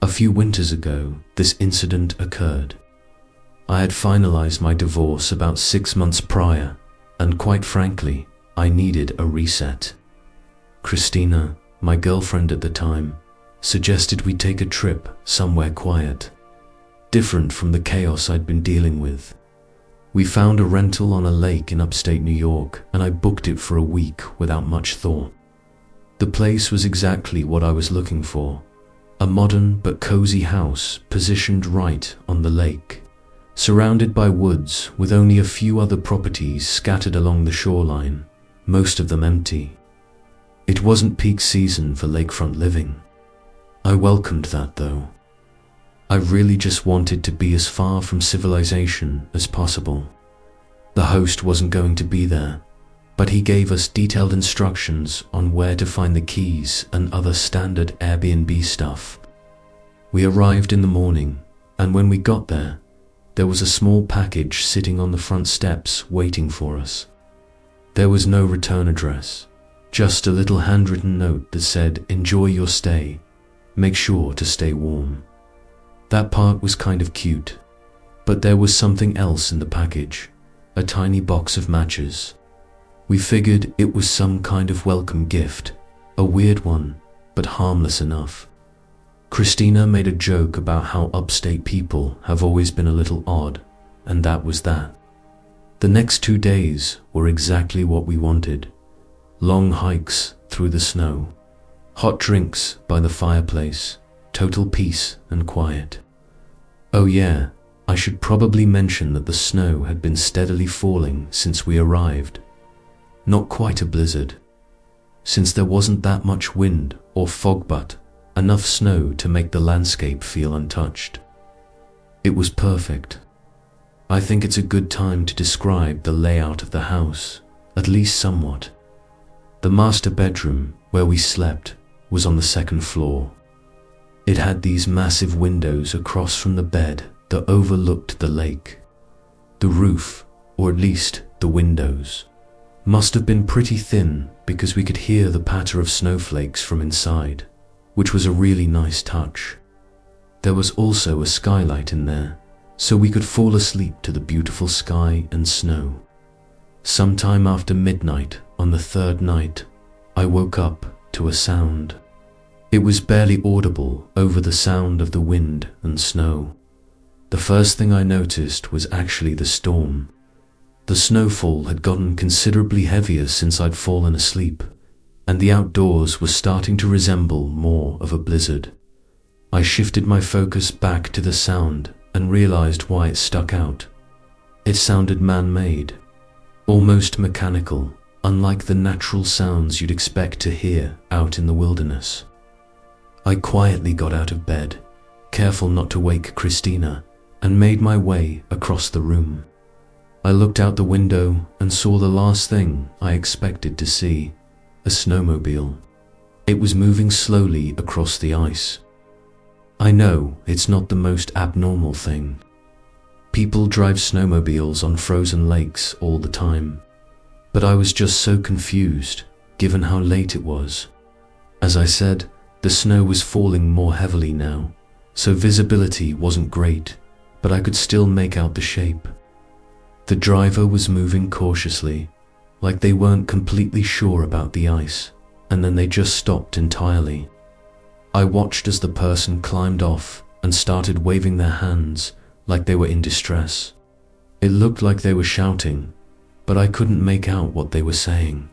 A few winters ago, this incident occurred. I had finalized my divorce about 6 months prior, and quite frankly, I needed a reset. Christina, my girlfriend at the time, suggested we take a trip somewhere quiet, different from the chaos I'd been dealing with. We found a rental on a lake in upstate New York, and I booked it for a week without much thought. The place was exactly what I was looking for, a modern but cozy house positioned right on the lake, surrounded by woods with only a few other properties scattered along the shoreline, most of them empty. It wasn't peak season for lakefront living. I welcomed that though. I really just wanted to be as far from civilization as possible. The host wasn't going to be there, but he gave us detailed instructions on where to find the keys and other standard Airbnb stuff. We arrived in the morning, and when we got there was a small package sitting on the front steps waiting for us. There was no return address, just a little handwritten note that said, "Enjoy your stay. Make sure to stay warm." That part was kind of cute, but there was something else in the package, a tiny box of matches. We figured it was some kind of welcome gift, a weird one, but harmless enough. Christina made a joke about how upstate people have always been a little odd, and that was that. The next 2 days were exactly what we wanted. Long hikes through the snow, hot drinks by the fireplace, total peace and quiet. Oh yeah, I should probably mention that the snow had been steadily falling since we arrived. Not quite a blizzard, since there wasn't that much wind or fog, but enough snow to make the landscape feel untouched. It was perfect. I think it's a good time to describe the layout of the house, at least somewhat. The master bedroom, where we slept, was on the 2nd floor. It had these massive windows across from the bed that overlooked the lake. The roof, or at least the windows, must have been pretty thin because we could hear the patter of snowflakes from inside, which was a really nice touch. There was also a skylight in there, so we could fall asleep to the beautiful sky and snow. Sometime after midnight on the 3rd night, I woke up to a sound. It was barely audible over the sound of the wind and snow. The first thing I noticed was actually the storm. The snowfall had gotten considerably heavier since I'd fallen asleep, and the outdoors was starting to resemble more of a blizzard. I shifted my focus back to the sound and realized why it stuck out. It sounded man-made, almost mechanical, unlike the natural sounds you'd expect to hear out in the wilderness. I quietly got out of bed, careful not to wake Christina, and made my way across the room. I looked out the window and saw the last thing I expected to see, a snowmobile. It was moving slowly across the ice. I know it's not the most abnormal thing. People drive snowmobiles on frozen lakes all the time, but I was just so confused given how late it was. As I said, the snow was falling more heavily now, so visibility wasn't great, but I could still make out the shape. The driver was moving cautiously, like they weren't completely sure about the ice, and then they just stopped entirely. I watched as the person climbed off and started waving their hands like they were in distress. It looked like they were shouting, but I couldn't make out what they were saying.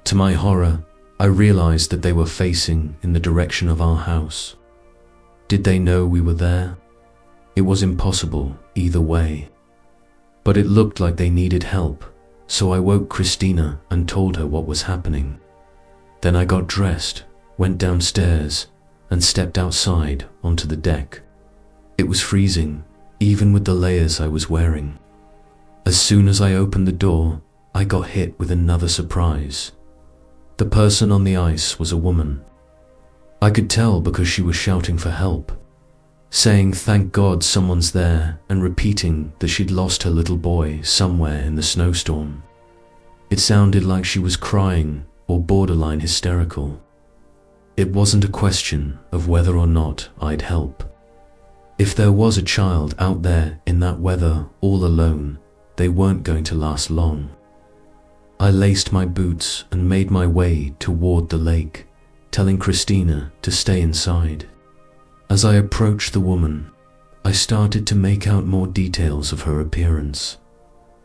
To my horror, I realized that they were facing in the direction of our house. Did they know we were there? It was impossible either way. But it looked like they needed help, so I woke Christina and told her what was happening. Then I got dressed, went downstairs, and stepped outside onto the deck. It was freezing, even with the layers I was wearing. As soon as I opened the door, I got hit with another surprise. The person on the ice was a woman. I could tell because she was shouting for help, saying thank God someone's there and repeating that she'd lost her little boy somewhere in the snowstorm. It sounded like she was crying or borderline hysterical. It wasn't a question of whether or not I'd help. If there was a child out there in that weather all alone, they weren't going to last long. I laced my boots and made my way toward the lake, telling Christina to stay inside. As I approached the woman, I started to make out more details of her appearance.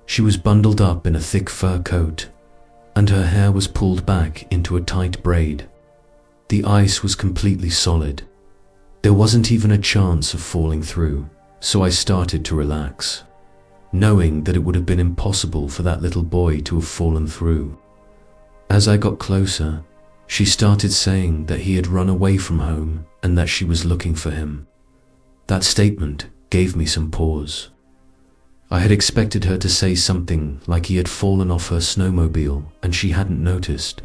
She was bundled up in a thick fur coat, and her hair was pulled back into a tight braid. The ice was completely solid. There wasn't even a chance of falling through, so I started to relax, knowing that it would have been impossible for that little boy to have fallen through. As I got closer, she started saying that he had run away from home and that she was looking for him. That statement gave me some pause. I had expected her to say something like he had fallen off her snowmobile and she hadn't noticed.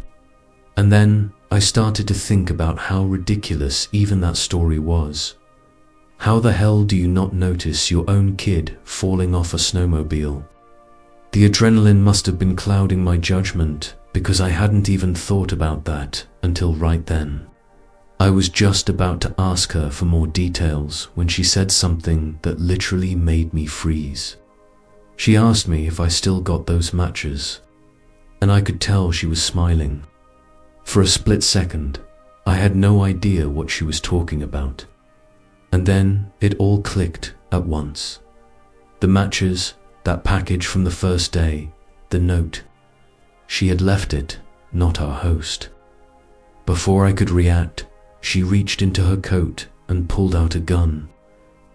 And then I started to think about how ridiculous even that story was. How the hell do you not notice your own kid falling off a snowmobile? The adrenaline must have been clouding my judgment because I hadn't even thought about that until right then. I was just about to ask her for more details when she said something that literally made me freeze. She asked me if I still got those matches, and I could tell she was smiling. For a split second, I had no idea what she was talking about. And then it all clicked at once. The matches, that package from the first day, the note. She had left it, not our host. Before I could react, she reached into her coat and pulled out a gun.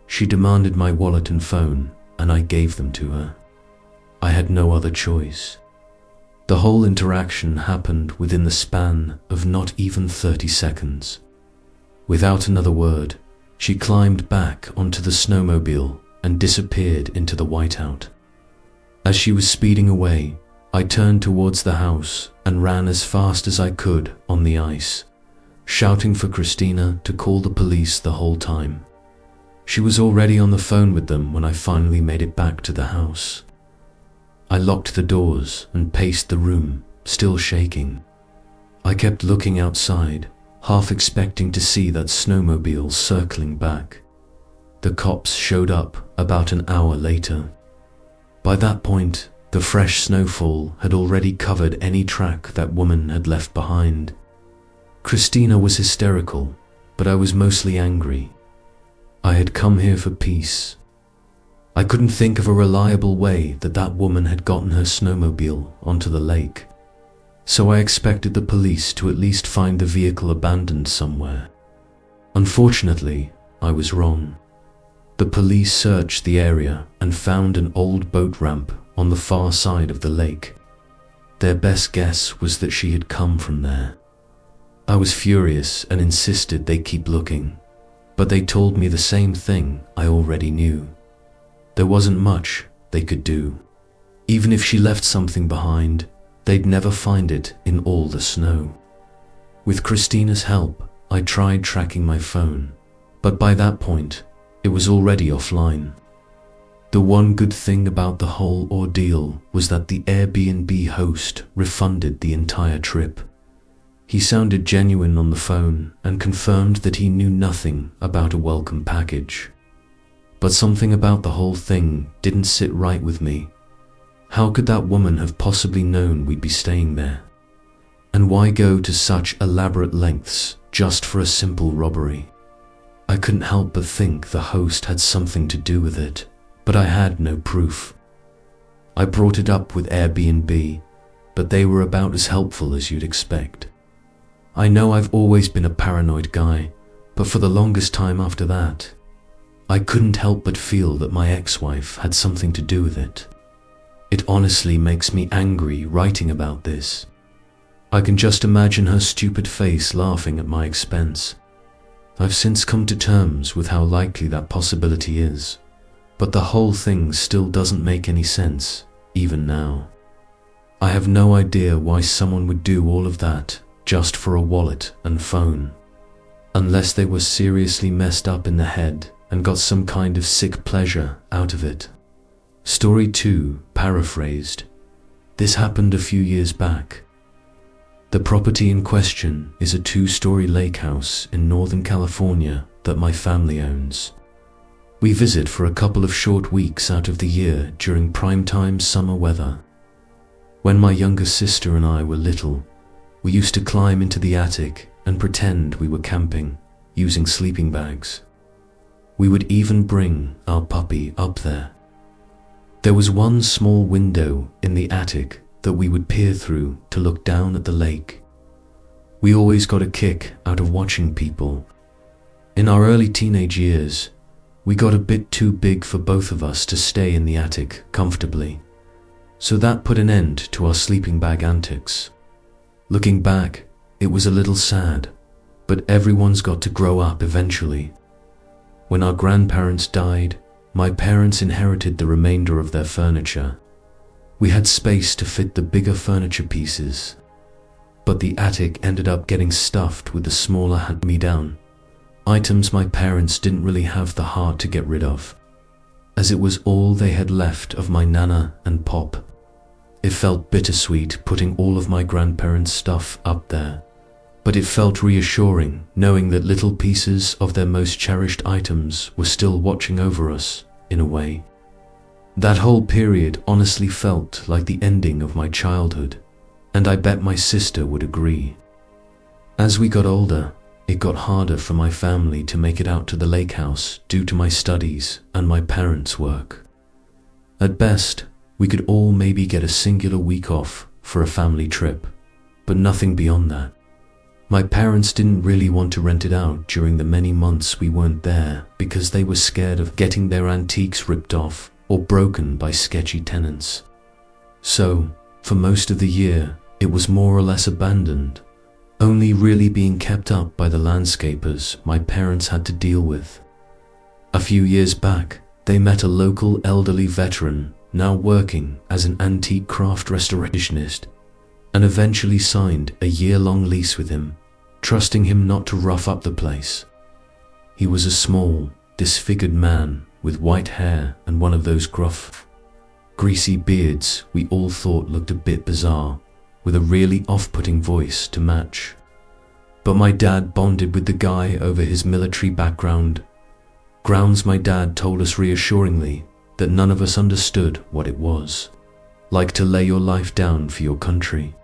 She demanded my wallet and phone, and I gave them to her. I had no other choice. The whole interaction happened within the span of not even 30 seconds. Without another word, she climbed back onto the snowmobile and disappeared into the whiteout. As she was speeding away, I turned towards the house and ran as fast as I could on the ice, shouting for Christina to call the police the whole time. She was already on the phone with them when I finally made it back to the house. I locked the doors and paced the room, still shaking. I kept looking outside, half expecting to see that snowmobile circling back. The cops showed up about an hour later. By that point, the fresh snowfall had already covered any track that woman had left behind. Christina was hysterical, but I was mostly angry. I had come here for peace. I couldn't think of a reliable way that woman had gotten her snowmobile onto the lake, so I expected the police to at least find the vehicle abandoned somewhere. Unfortunately, I was wrong. The police searched the area and found an old boat ramp on the far side of the lake. Their best guess was that she had come from there. I was furious and insisted they keep looking, but they told me the same thing I already knew. There wasn't much they could do. Even if she left something behind, they'd never find it in all the snow. With Christina's help, I tried tracking my phone, but by that point, it was already offline. The one good thing about the whole ordeal was that the Airbnb host refunded the entire trip. He sounded genuine on the phone and confirmed that he knew nothing about a welcome package. But something about the whole thing didn't sit right with me. How could that woman have possibly known we'd be staying there? And why go to such elaborate lengths just for a simple robbery? I couldn't help but think the host had something to do with it, but I had no proof. I brought it up with Airbnb, but they were about as helpful as you'd expect. I know I've always been a paranoid guy, but for the longest time after that, I couldn't help but feel that my ex-wife had something to do with it. It honestly makes me angry writing about this. I can just imagine her stupid face laughing at my expense. I've since come to terms with how likely that possibility is, but the whole thing still doesn't make any sense, even now. I have no idea why someone would do all of that just for a wallet and phone, unless they were seriously messed up in the head and got some kind of sick pleasure out of it. Story 2, paraphrased. This happened a few years back. The property in question is a 2-story lake house in Northern California that my family owns. We visit for a couple of short weeks out of the year during prime-time summer weather. When my younger sister and I were little, we used to climb into the attic and pretend we were camping, using sleeping bags. We would even bring our puppy up there. There was one small window in the attic that we would peer through to look down at the lake. We always got a kick out of watching people. In our early teenage years, we got a bit too big for both of us to stay in the attic comfortably, so that put an end to our sleeping bag antics. Looking back, it was a little sad, but everyone's got to grow up eventually. When our grandparents died, my parents inherited the remainder of their furniture. We had space to fit the bigger furniture pieces, but the attic ended up getting stuffed with the smaller hand-me-down items my parents didn't really have the heart to get rid of, as it was all they had left of my nana and pop. It felt bittersweet putting all of my grandparents' stuff up there, but it felt reassuring knowing that little pieces of their most cherished items were still watching over us, in a way. That whole period honestly felt like the ending of my childhood, and I bet my sister would agree. As we got older, it got harder for my family to make it out to the lake house due to my studies and my parents' work. At best, we could all maybe get a singular week off for a family trip, but nothing beyond that. My parents didn't really want to rent it out during the many months we weren't there because they were scared of getting their antiques ripped off or broken by sketchy tenants. So, for most of the year, it was more or less abandoned, only really being kept up by the landscapers my parents had to deal with. A few years back, they met a local elderly veteran now working as an antique craft restorationist, and eventually signed a year-long lease with him, trusting him not to rough up the place. He was a small, disfigured man with white hair and one of those gruff, greasy beards we all thought looked a bit bizarre, with a really off-putting voice to match. But my dad bonded with the guy over his military background. Grounds my dad told us reassuringly that none of us understood what it was like to lay your life down for your country,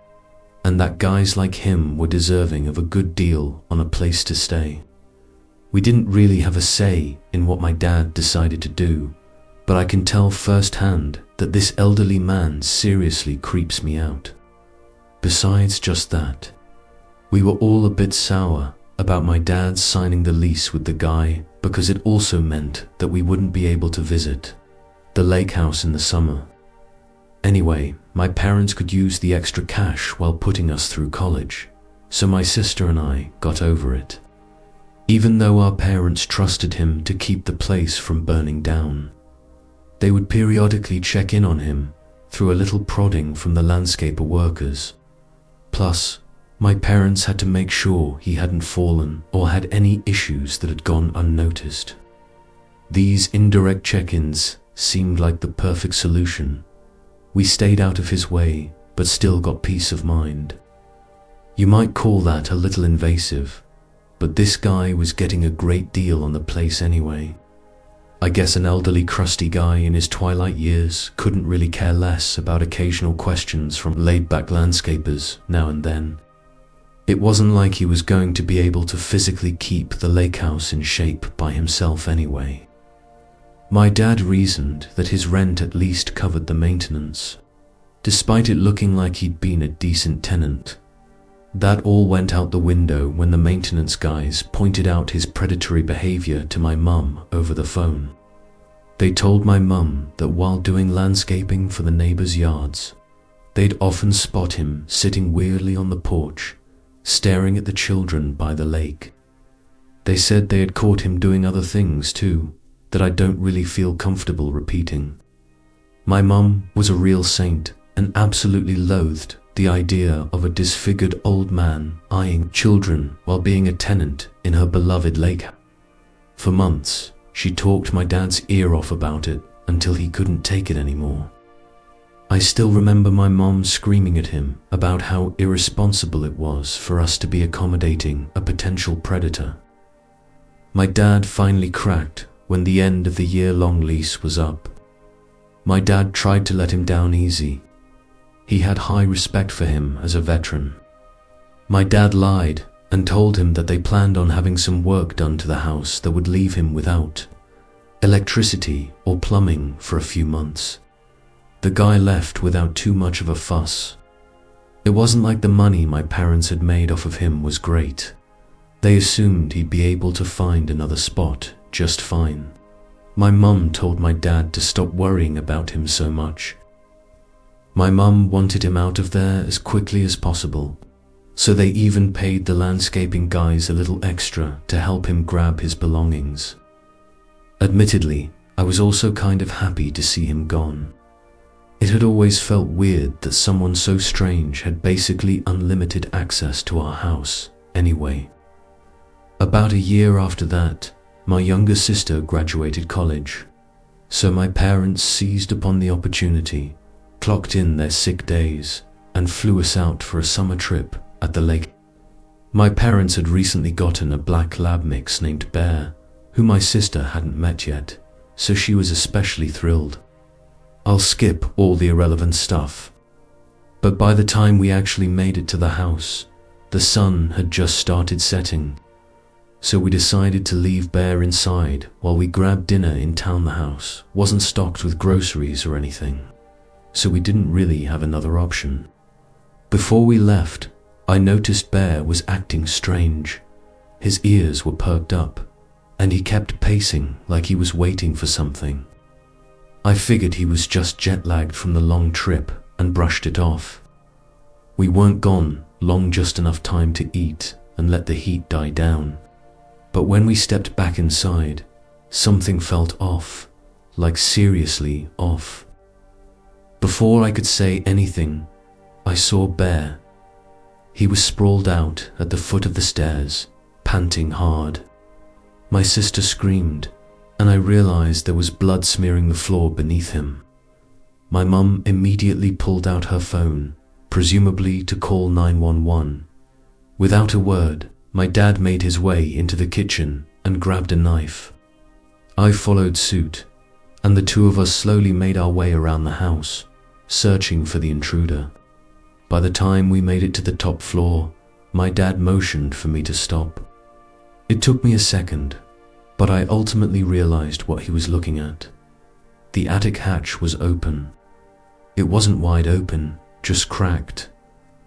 and that guys like him were deserving of a good deal on a place to stay. We didn't really have a say in what my dad decided to do, but I can tell firsthand that this elderly man seriously creeps me out. Besides just that, we were all a bit sour about my dad signing the lease with the guy because it also meant that we wouldn't be able to visit the lake house in the summer. Anyway, my parents could use the extra cash while putting us through college, so my sister and I got over it, even though our parents trusted him to keep the place from burning down. They would periodically check in on him through a little prodding from the landscaper workers. Plus, my parents had to make sure he hadn't fallen or had any issues that had gone unnoticed. These indirect check-ins seemed like the perfect solution. We stayed out of his way, but still got peace of mind. You might call that a little invasive, but this guy was getting a great deal on the place anyway. I guess an elderly crusty guy in his twilight years couldn't really care less about occasional questions from laid-back landscapers now and then. It wasn't like he was going to be able to physically keep the lake house in shape by himself anyway. My dad reasoned that his rent at least covered the maintenance, despite it looking like he'd been a decent tenant. That all went out the window when the maintenance guys pointed out his predatory behavior to my mum over the phone. They told my mum that while doing landscaping for the neighbors' yards, they'd often spot him sitting weirdly on the porch, staring at the children by the lake. They said they had caught him doing other things too, that I don't really feel comfortable repeating. My mum was a real saint and absolutely loathed the idea of a disfigured old man eyeing children while being a tenant in her beloved lake. For months, she talked my dad's ear off about it until he couldn't take it anymore. I still remember my mom screaming at him about how irresponsible it was for us to be accommodating a potential predator. My dad finally cracked when the end of the year-long lease was up. My dad tried to let him down easy. He had high respect for him as a veteran. My dad lied and told him that they planned on having some work done to the house that would leave him without electricity or plumbing for a few months. The guy left without too much of a fuss. It wasn't like the money my parents had made off of him was great. They assumed he'd be able to find another spot just fine. My mum told my dad to stop worrying about him so much. My mum wanted him out of there as quickly as possible, so they even paid the landscaping guys a little extra to help him grab his belongings. Admittedly, I was also kind of happy to see him gone. It had always felt weird that someone so strange had basically unlimited access to our house, anyway. About a year after that, my younger sister graduated college, so my parents seized upon the opportunity, clocked in their sick days, and flew us out for a summer trip at the lake. My parents had recently gotten a black lab mix named Bear, who my sister hadn't met yet, so she was especially thrilled. I'll skip all the irrelevant stuff. But by the time we actually made it to the house, the sun had just started setting. So we decided to leave Bear inside while we grabbed dinner in town. The house wasn't stocked with groceries or anything, so we didn't really have another option. Before we left, I noticed Bear was acting strange. His ears were perked up, and he kept pacing like he was waiting for something. I figured he was just jet-lagged from the long trip and brushed it off. We weren't gone long, just enough time to eat and let the heat die down. But when we stepped back inside, something felt off, like seriously off. Before I could say anything, I saw Bear. He was sprawled out at the foot of the stairs, panting hard. My sister screamed, and I realized there was blood smearing the floor beneath him. My mum immediately pulled out her phone, presumably to call 911. Without a word, my dad made his way into the kitchen and grabbed a knife. I followed suit, and the two of us slowly made our way around the house, searching for the intruder. By the time we made it to the top floor, my dad motioned for me to stop. It took me a second, but I ultimately realized what he was looking at. The attic hatch was open. It wasn't wide open, just cracked,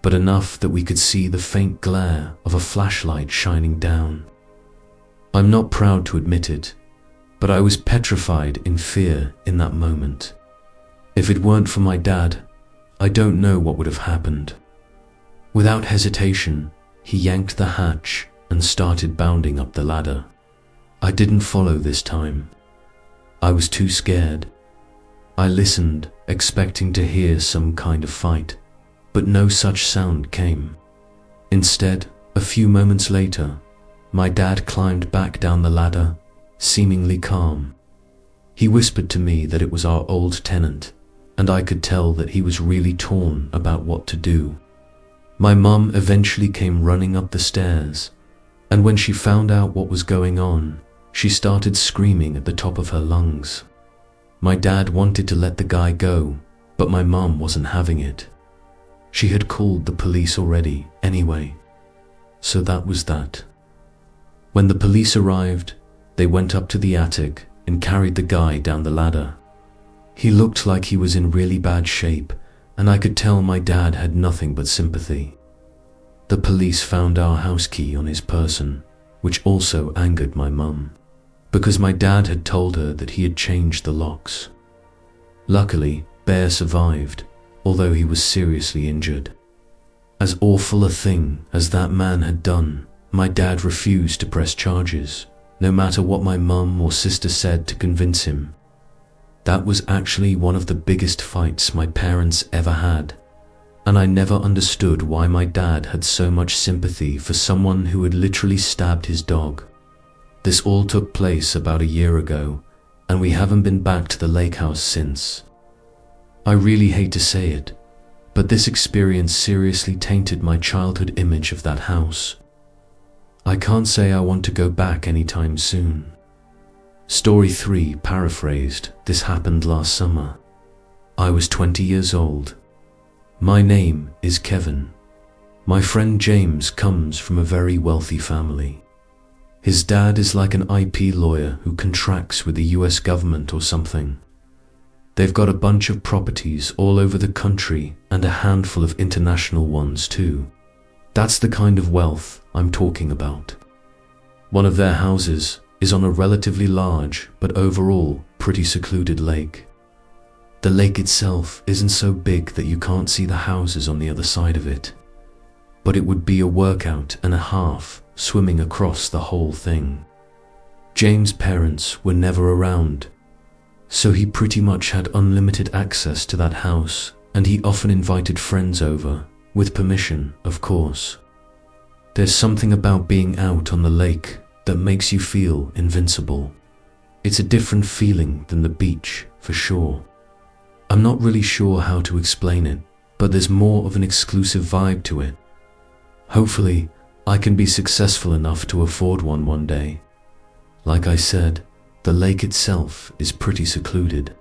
but enough that we could see the faint glare of a flashlight shining down. I'm not proud to admit it, but I was petrified in fear in that moment. If it weren't for my dad, I don't know what would have happened. Without hesitation, he yanked the hatch and started bounding up the ladder. I didn't follow this time. I was too scared. I listened, expecting to hear some kind of fight, but no such sound came. Instead, a few moments later, my dad climbed back down the ladder, seemingly calm. He whispered to me that it was our old tenant, and I could tell that he was really torn about what to do. My mum eventually came running up the stairs, and when she found out what was going on, she started screaming at the top of her lungs. My dad wanted to let the guy go, but my mum wasn't having it. She had called the police already anyway, so that was that. When the police arrived, they went up to the attic and carried the guy down the ladder. He looked like he was in really bad shape, and I could tell my dad had nothing but sympathy. The police found our house key on his person, which also angered my mum, because my dad had told her that he had changed the locks. Luckily, Bear survived, although he was seriously injured. As awful a thing as that man had done, my dad refused to press charges, no matter what my mum or sister said to convince him. That was actually one of the biggest fights my parents ever had, and I never understood why my dad had so much sympathy for someone who had literally stabbed his dog. This all took place about a year ago, and we haven't been back to the lake house since. I really hate to say it, but this experience seriously tainted my childhood image of that house. I can't say I want to go back anytime soon. Story 3, paraphrased. This happened last summer. I was 20 years old. My name is Kevin. My friend James comes from a very wealthy family. His dad is like an IP lawyer who contracts with the US government or something. They've got a bunch of properties all over the country and a handful of international ones too. That's the kind of wealth I'm talking about. One of their houses is on a relatively large but overall pretty secluded lake. The lake itself isn't so big that you can't see the houses on the other side of it, but it would be a workout and a half swimming across the whole thing. James' parents were never around, so he pretty much had unlimited access to that house, and he often invited friends over, with permission, of course. There's something about being out on the lake that makes you feel invincible. It's a different feeling than the beach, for sure. I'm not really sure how to explain it, but there's more of an exclusive vibe to it. Hopefully, I can be successful enough to afford one day. Like I said, the lake itself is pretty secluded.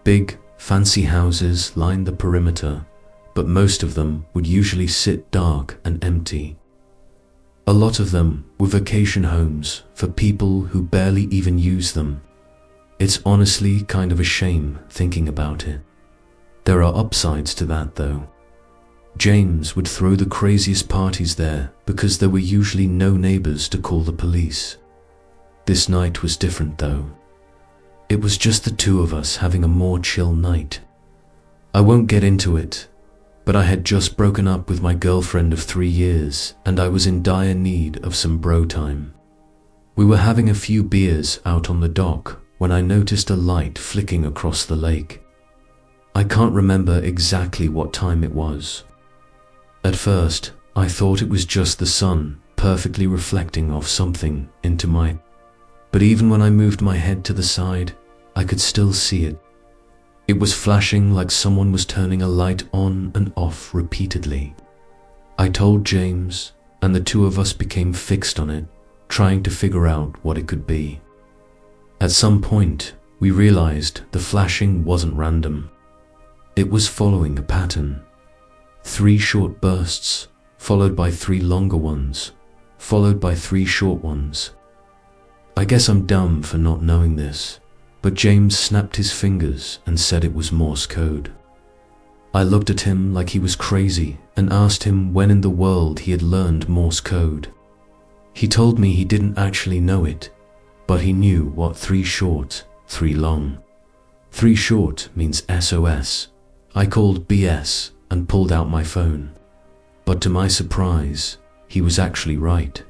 Big, fancy houses line the perimeter, but most of them would usually sit dark and empty. A lot of them were vacation homes for people who barely even use them. It's honestly kind of a shame thinking about it. There are upsides to that though. James would throw the craziest parties there because there were usually no neighbors to call the police. This night was different though. It was just the two of us having a more chill night. I won't get into it, but I had just broken up with my girlfriend of 3 years and I was in dire need of some bro time. We were having a few beers out on the dock when I noticed a light flicking across the lake. I can't remember exactly what time it was. At first, I thought it was just the sun perfectly reflecting off something into my... But even when I moved my head to the side, I could still see it. It was flashing like someone was turning a light on and off repeatedly. I told James, and the two of us became fixed on it, trying to figure out what it could be. At some point, we realized the flashing wasn't random. It was following a pattern. 3 short bursts, followed by 3 longer ones, followed by 3 short ones. I guess I'm dumb for not knowing this, but James snapped his fingers and said it was Morse code. I looked at him like he was crazy and asked him when in the world he had learned Morse code. He told me he didn't actually know it, but he knew what 3 short, 3 long. 3 short means SOS. I called BS and pulled out my phone. But to my surprise, he was actually right.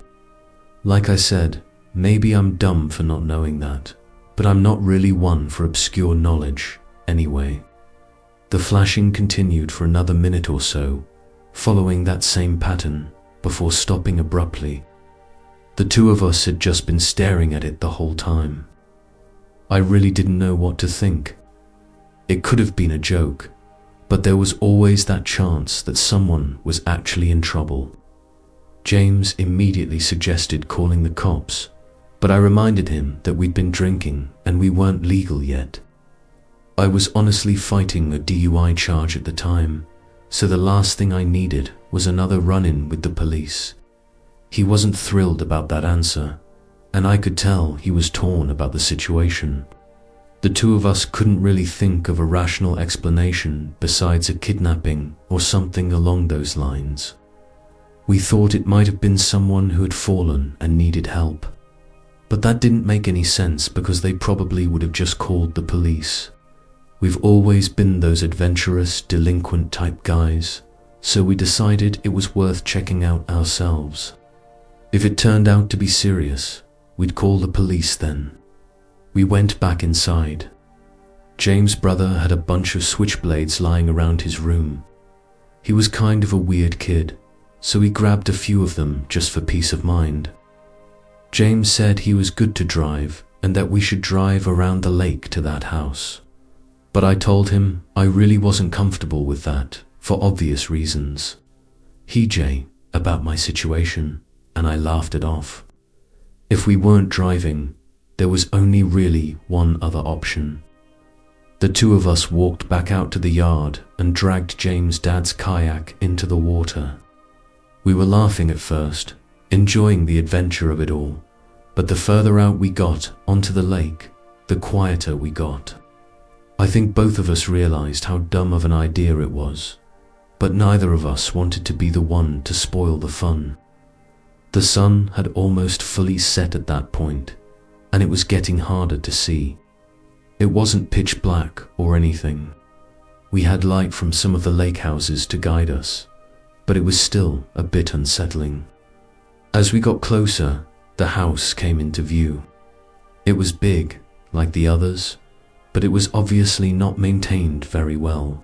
Like I said, maybe I'm dumb for not knowing that, but I'm not really one for obscure knowledge, anyway. The flashing continued for another minute or so, following that same pattern, before stopping abruptly. The two of us had just been staring at it the whole time. I really didn't know what to think. It could have been a joke, but there was always that chance that someone was actually in trouble. James immediately suggested calling the cops, but I reminded him that we'd been drinking and we weren't legal yet. I was honestly fighting a DUI charge at the time, so the last thing I needed was another run-in with the police. He wasn't thrilled about that answer, and I could tell he was torn about the situation. The two of us couldn't really think of a rational explanation besides a kidnapping or something along those lines. We thought it might have been someone who had fallen and needed help, but that didn't make any sense because they probably would have just called the police. We've always been those adventurous, delinquent type guys, so we decided it was worth checking out ourselves. If it turned out to be serious, we'd call the police then. We went back inside. James' brother had a bunch of switchblades lying around his room. He was kind of a weird kid, so he grabbed a few of them just for peace of mind. James said he was good to drive and that we should drive around the lake to that house. But I told him I really wasn't comfortable with that, for obvious reasons. About my situation, and I laughed it off. If we weren't driving, there was only really one other option. The two of us walked back out to the yard and dragged James' dad's kayak into the water. We were laughing at first, enjoying the adventure of it all, but the further out we got onto the lake, the quieter we got. I think both of us realized how dumb of an idea it was, but neither of us wanted to be the one to spoil the fun. The sun had almost fully set at that point, and it was getting harder to see. It wasn't pitch black or anything. We had light from some of the lake houses to guide us, but it was still a bit unsettling. As we got closer, the house came into view. It was big, like the others, but it was obviously not maintained very well.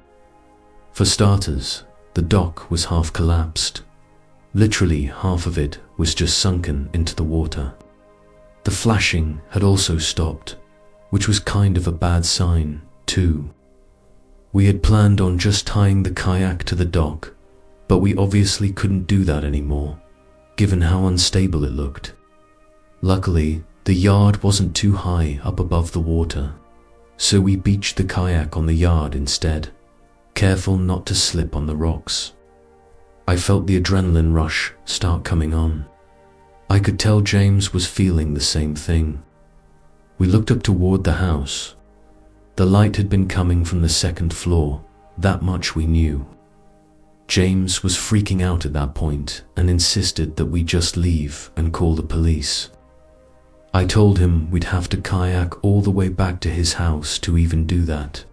For starters, the dock was half collapsed. Literally half of it was just sunken into the water. The flashing had also stopped, which was kind of a bad sign, too. We had planned on just tying the kayak to the dock, but we obviously couldn't do that anymore, given how unstable it looked. Luckily, the yard wasn't too high up above the water, so we beached the kayak on the yard instead, careful not to slip on the rocks. I felt the adrenaline rush start coming on. I could tell James was feeling the same thing. We looked up toward the house. The light had been coming from the second floor, that much we knew. James was freaking out at that point and insisted that we just leave and call the police. I told him we'd have to kayak all the way back to his house to even do that,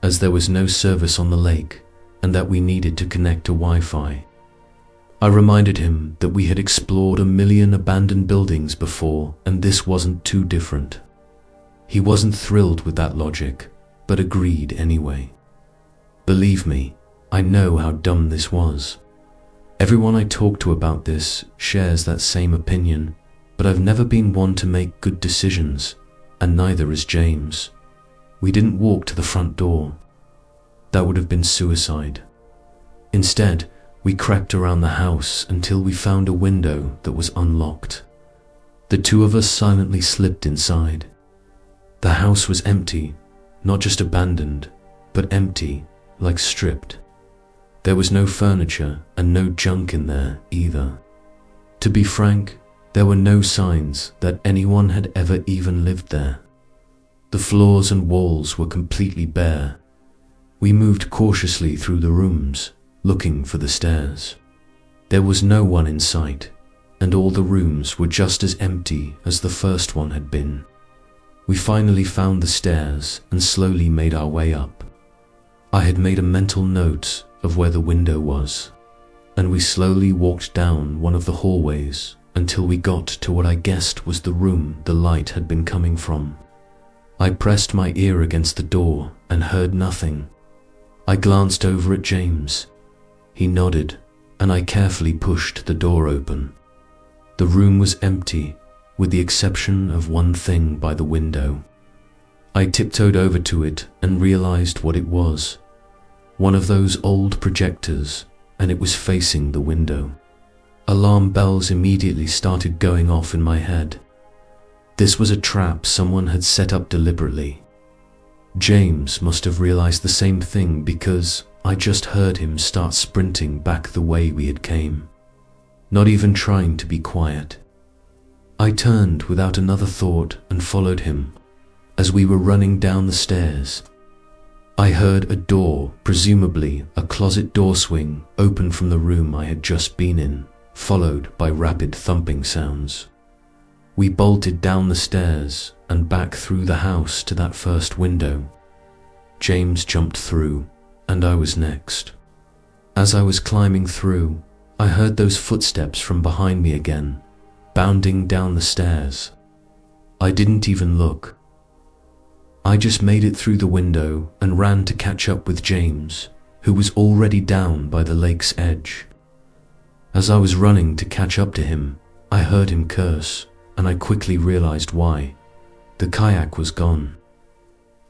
as there was no service on the lake and that we needed to connect to Wi-Fi. I reminded him that we had explored 1 million abandoned buildings before and this wasn't too different. He wasn't thrilled with that logic, but agreed anyway. Believe me, I know how dumb this was. Everyone I talk to about this shares that same opinion, but I've never been one to make good decisions, and neither is James. We didn't walk to the front door. That would have been suicide. Instead, we crept around the house until we found a window that was unlocked. The two of us silently slipped inside. The house was empty, not just abandoned, but empty, like stripped. There was no furniture and no junk in there either. To be frank, there were no signs that anyone had ever even lived there. The floors and walls were completely bare. We moved cautiously through the rooms, looking for the stairs. There was no one in sight, and all the rooms were just as empty as the first one had been. We finally found the stairs and slowly made our way up. I had made a mental note of where the window was, and we slowly walked down one of the hallways until we got to what I guessed was the room the light had been coming from. I pressed my ear against the door and heard nothing. I glanced over at James. He nodded, and I carefully pushed the door open. The room was empty, with the exception of one thing by the window. I tiptoed over to it and realized what it was. One of those old projectors, and it was facing the window. Alarm bells immediately started going off in my head. This was a trap someone had set up deliberately. James must have realized the same thing because I just heard him start sprinting back the way we had came, not even trying to be quiet. I turned without another thought and followed him. As we were running down the stairs, I heard a door, presumably a closet door swing, open from the room I had just been in, followed by rapid thumping sounds. We bolted down the stairs and back through the house to that first window. James jumped through, and I was next. As I was climbing through, I heard those footsteps from behind me again, bounding down the stairs. I didn't even look. I just made it through the window and ran to catch up with James, who was already down by the lake's edge. As I was running to catch up to him, I heard him curse, and I quickly realized why. The kayak was gone.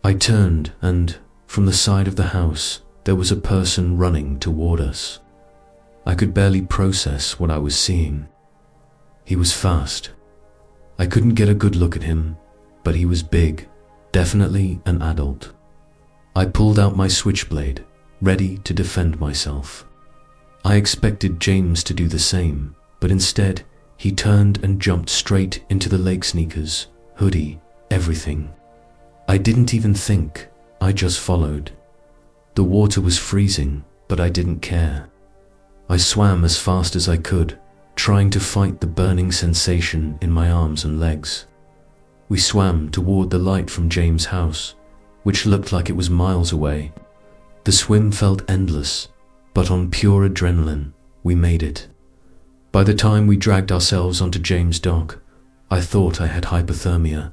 I turned and, From the side of the house, there was a person running toward us. I could barely process what I was seeing. He was fast. I couldn't get a good look at him, but he was big, definitely an adult. I pulled out my switchblade, ready to defend myself. I expected James to do the same, but instead, he turned and jumped straight into the lake sneakers, hoodie, everything. I didn't even think, I just followed. The water was freezing, but I didn't care. I swam as fast as I could, trying to fight the burning sensation in my arms and legs. We swam toward the light from James' house, which looked like it was miles away. The swim felt endless, but on pure adrenaline, we made it. By the time we dragged ourselves onto James' dock, I thought I had hypothermia.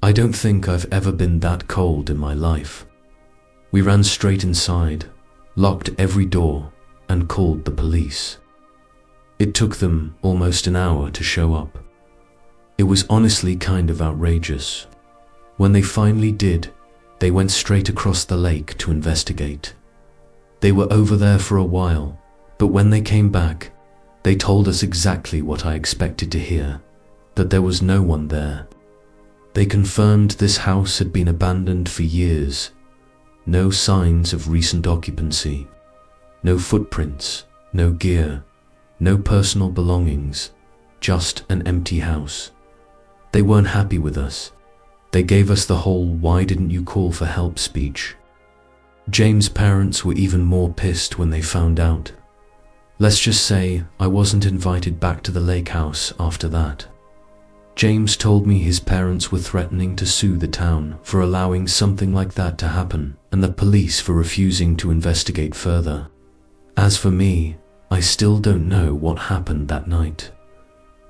I don't think I've ever been that cold in my life. We ran straight inside, locked every door, and called the police. It took them almost an hour to show up. It was honestly kind of outrageous. When they finally did, they went straight across the lake to investigate. They were over there for a while, but when they came back, they told us exactly what I expected to hear, that there was no one there. They confirmed this house had been abandoned for years. No signs of recent occupancy. No footprints, no gear, no personal belongings, just an empty house. They weren't happy with us. They gave us the whole "why didn't you call for help" speech. James' parents were even more pissed when they found out. Let's just say I wasn't invited back to the lake house after that. James told me his parents were threatening to sue the town for allowing something like that to happen, and the police for refusing to investigate further. As for me, I still don't know what happened that night.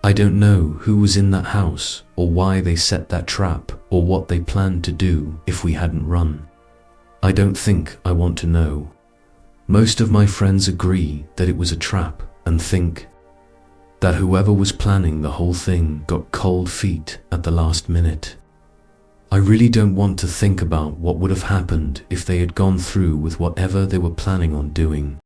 I don't know who was in that house, or why they set that trap, or what they planned to do if we hadn't run. I don't think I want to know. Most of my friends agree that it was a trap and think that whoever was planning the whole thing got cold feet at the last minute. I really don't want to think about what would have happened if they had gone through with whatever they were planning on doing.